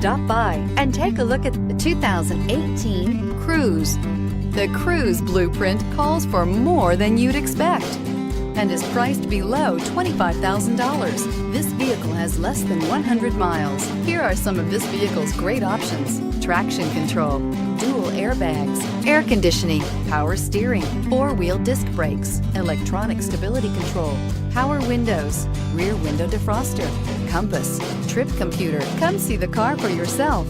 Stop by and take a look at the 2018 Cruze. The Cruze blueprint calls for more than you'd expect and is priced below $25,000. This vehicle has less than 100 miles. Here are some of this vehicle's great options: traction control, dual airbags, air conditioning, power steering, four-wheel disc brakes, electronic stability control, power windows, rear window defroster, compass, trip computer. Come see the car for yourself.